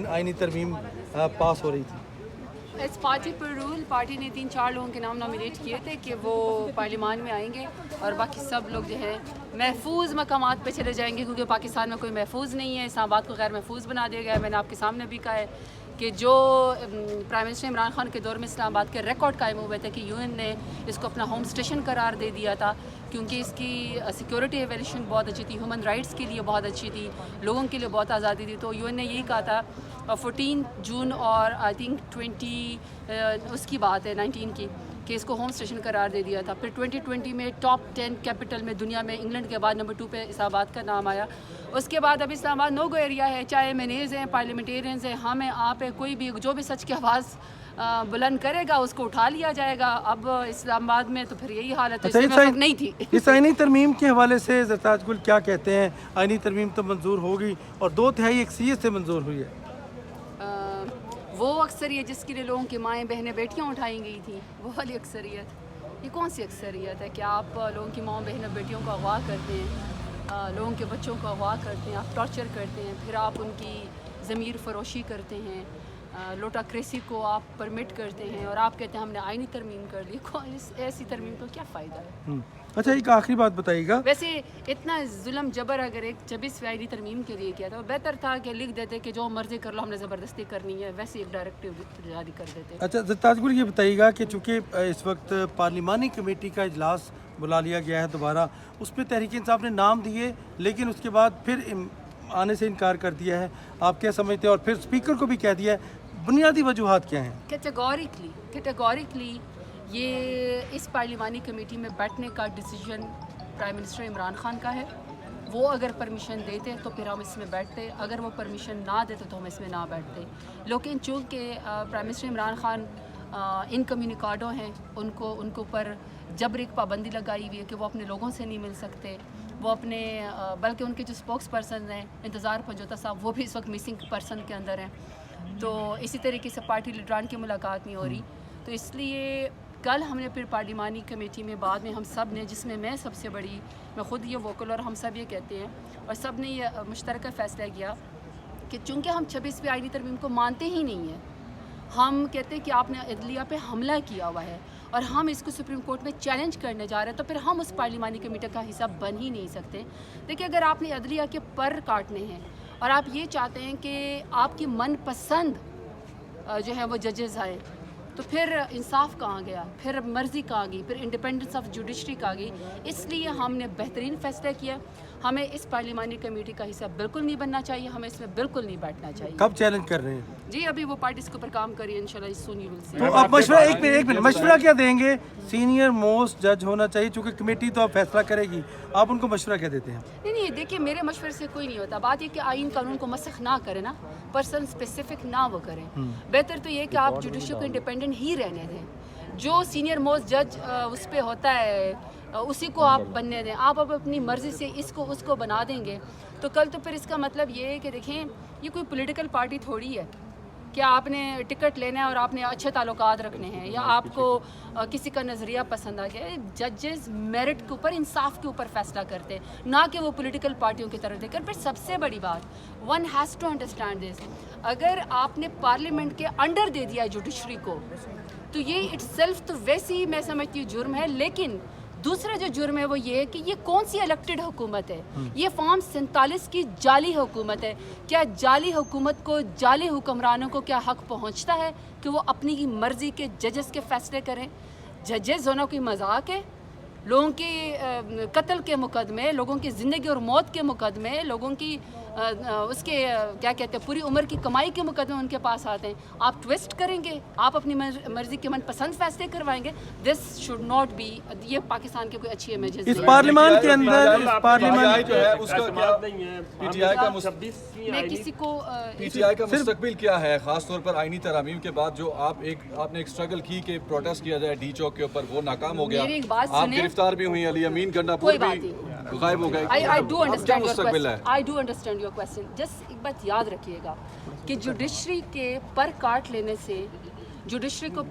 आईनी तरमीम पास हो रही थी। इस पार्टी पर रूल, पार्टी ने 3-4 लोगों के नाम नॉमिनेट किए थे कि वो पार्लियामान में आएंगे और बाकी सब लोग जो है महफूज मकामात पे चले जाएंगे, क्योंकि पाकिस्तान में कोई महफूज नहीं है। इस्लामाबाद को गैर महफूज बना दिया गया है। मैंने आपके सामने भी कहा है कि जो प्राइम मिनिस्टर इमरान खान के दौर में इस्लामाबाद के रिकॉर्ड कायम हुए थे कि यूएन ने इसको अपना होम स्टेशन करार दे दिया था, क्योंकि इसकी सिक्योरिटी एवेल्यूशन बहुत अच्छी थी, ह्यूमन राइट्स के लिए बहुत अच्छी थी, लोगों के लिए बहुत आज़ादी थी। तो यूएन ने यही कहा था 14 जून और आई थिंक 20 उसकी बात है 19 की, कि इसको होम स्टेशन करार दे दिया था। फिर 2020 में टॉप 10 कैपिटल में दुनिया में इंग्लैंड के बाद नंबर 2 पे इस्लामाबाद का नाम आया। उसके बाद अब इस्लामाबाद नो गो एरिया है, चाहे मेनेज हैं, पार्लियामेंटेरियंस हैं, हम हैं, आप हैं, कोई भी जो भी सच की आवाज़ बुलंद करेगा उसको उठा लिया जाएगा। अब इस्लामाबाद में तो फिर यही हालत है, इसमें नहीं थी। इस आईनी तरमीम के हवाले से ज़रताज गुल क्या कहते हैं? आईनी तरमीम तो मंजूर होगी और 2/3 अक्सरियत से मंजूर हुई है। वो अक्सरियत जिसके लिए लोगों की माएँ बहनें बेटियाँ उठाई गई थी, वो वाली अक्सरियत, ये कौन सी अक्सरियत है कि आप लोगों की माँ बहनों बेटियों को अगवा करते हैं, लोगों के बच्चों को अगवा करते हैं, आप टॉर्चर करते हैं, फिर आप उनकी ज़मीर फरोशी करते हैं, लोटाक्रेसी को आप परमिट करते हैं और आप कहते हैं हमने आईनी तरमीम कर ली। ऐसी तरमीम को क्या फ़ायदा है? अच्छा, एक आखिरी बात बताइएगा। वैसे इतना जुल्म जबर अगर एक 26वीं आईनी तरमीम के लिए किया था, बेहतर था कि लिख देते कि जो मर्जी कर लो, हमने ज़बरदस्ती करनी है, वैसे एक डायरेक्टिव जारी कर देते। अच्छा ज़रताज गुल, ये बताइएगा कि चूँकि इस वक्त पार्लिमानी कमेटी का इजलास बुला लिया गया है दोबारा, उस पर तहरीक इंसाफ ने नाम दिए लेकिन उसके बाद फिर आने से इनकार कर दिया है, आप क्या समझते हैं? और फिर स्पीकर को भी कह दिया है, बुनियादी वजूहात क्या हैं? कैटेगोरिकली ये इस पार्लिमानी कमेटी में बैठने का decision prime minister Imran Khan का है। वो अगर परमिशन देते तो फिर हम इसमें बैठते, अगर वो परमिशन ना देते तो हम इसमें ना बैठते। लेकिन चूँकि प्राइम मिनिस्टर इमरान खान इनकम्युनिकाडो हैं, उनको ऊपर जबर एक पाबंदी लगाई हुई है कि वो अपने लोगों से नहीं मिल सकते, वो अपने बल्कि उनके जो स्पोक्स पर्सन हैं इंतज़ार पंजोता साहब, वो भी इस वक्त मिसिंग पर्सन के अंदर हैं। तो इसी तरीके से पार्टी लीडरान की मुलाकात नहीं हो रही। तो इसलिए कल हमने फिर पार्लिमानी कमेटी में बाद में हम सब ने, जिसमें मैं सबसे बड़ी, मैं ख़ुद ये वोकल और हम सब ये कहते हैं और सब ने ये मुश्तरका फ़ैसला किया कि चूँकि हम 26वीं आईनी तरमीम को मानते ही नहीं हैं, हम कहते हैं कि आपने अदलिया पे हमला किया हुआ है और हम इसको सुप्रीम कोर्ट में चैलेंज करने जा रहे हैं, तो फिर हम उस पार्लिमानी कमेटी का हिस्सा बन ही नहीं सकते। देखिए, अगर आपने अदलिया के पर काटने हैं और आप ये चाहते हैं कि आपकी मनपसंद जो है वो जजेस आए, तो फिर इंसाफ कहाँ गया, फिर मर्ज़ी कहाँ गई, फिर इंडिपेंडेंस ऑफ जुडिशरी कहाँ गई? इसलिए हमने बेहतरीन फ़ैसला किया, हमें इस पार्लिमानी कमेटी का हिस्सा बिल्कुल नहीं बनना चाहिए, हमें इसमें बिल्कुल नहीं बैठना चाहिए। कब चैलेंज कर रहे हैं? जी, अभी वो पार्टी इसके ऊपर काम करिए, इंशाल्लाह सुन यू विल सी। तो आप मशवरा, एक मिनट मशवरा क्या देंगे? सीनियर मोस्ट जज होना चाहिए, चूँकि कमेटी तो आप फैसला करेगी, आप उनको मशवरा क्या देते हैं? नहीं, देखिए, मेरे मशवरे से कोई नहीं होता। बात ये कि आइन कानून को मसख ना करें ना, पर्सन स्पेसिफिक ना वो करें। बेहतर तो ये कि आप जुडिशरी को इंडिपेंडेंट ही रहने दें। जो सीनियर मोस्ट जज उस पर होता है उसी को आप बनने दें। आप अब अपनी मर्ज़ी से इसको उसको बना देंगे तो कल तो फिर इसका मतलब ये है कि देखें, ये कोई पॉलिटिकल पार्टी थोड़ी है कि आपने टिकट लेना है और आपने अच्छे ताल्लुकात रखने हैं या आपको किसी का नज़रिया पसंद आ गया। जजेस मेरिट के ऊपर, इंसाफ के ऊपर फैसला करते हैं, ना कि वो पॉलिटिकल पार्टियों की तरफ देकर। फिर सबसे बड़ी बात, one has to understand this, अगर आपने पार्लियामेंट के अंडर दे दिया है जुडिशरी को, तो ये इट्सेल्फ तो वैसे ही मैं समझती हूँ जुर्म है। लेकिन दूसरा जो जुर्म है वो ये है कि ये कौन सी इलेक्टेड हुकूमत है? ये फॉर्म 47 की जाली हुकूमत है। क्या जाली हुकूमत को, जाली हुक्मरानों को क्या हक पहुंचता है कि वो अपनी की मर्ज़ी के जजेस के फ़ैसले करें? जजेस होना कोई मजाक है? लोगों के कत्ल के मुकदमे, लोगों की ज़िंदगी और मौत के मुकदमे, लोगों की उसके क्या कहते हैं पूरी उम्र की कमाई के मुकदमे उनके पास आते हैं। आप ट्विस्ट करेंगे, आप अपनी मर्ज़ी के मनपसंद फैसले करवाएंगे। दिस शुड नॉट बी, ये पाकिस्तान के कोई अच्छी इमेजेस इस पार्लियामान के अंदर, इस पार्लियामान जो है उसका क्या पीटीआई का मैं किसी को पीटीआई का मुस्तकबिल क्या है, खास तौर पर आईनी तरमीम के बाद जो आपने एक स्ट्रगल की कि प्रोटेस्ट किया जाए डी चौक के ऊपर, वो नाकाम हो गया, मेरी एक बात आप सुने, गिरफ्तार भी हुई, अली अमीन गंडापुर भी गायब हो गए। I do understand your मुस्तकबिल है? question. I do understand your question. Just एक बात याद रखिएगा कि जुडिशरी के पर काट लेने से जुडिशरी को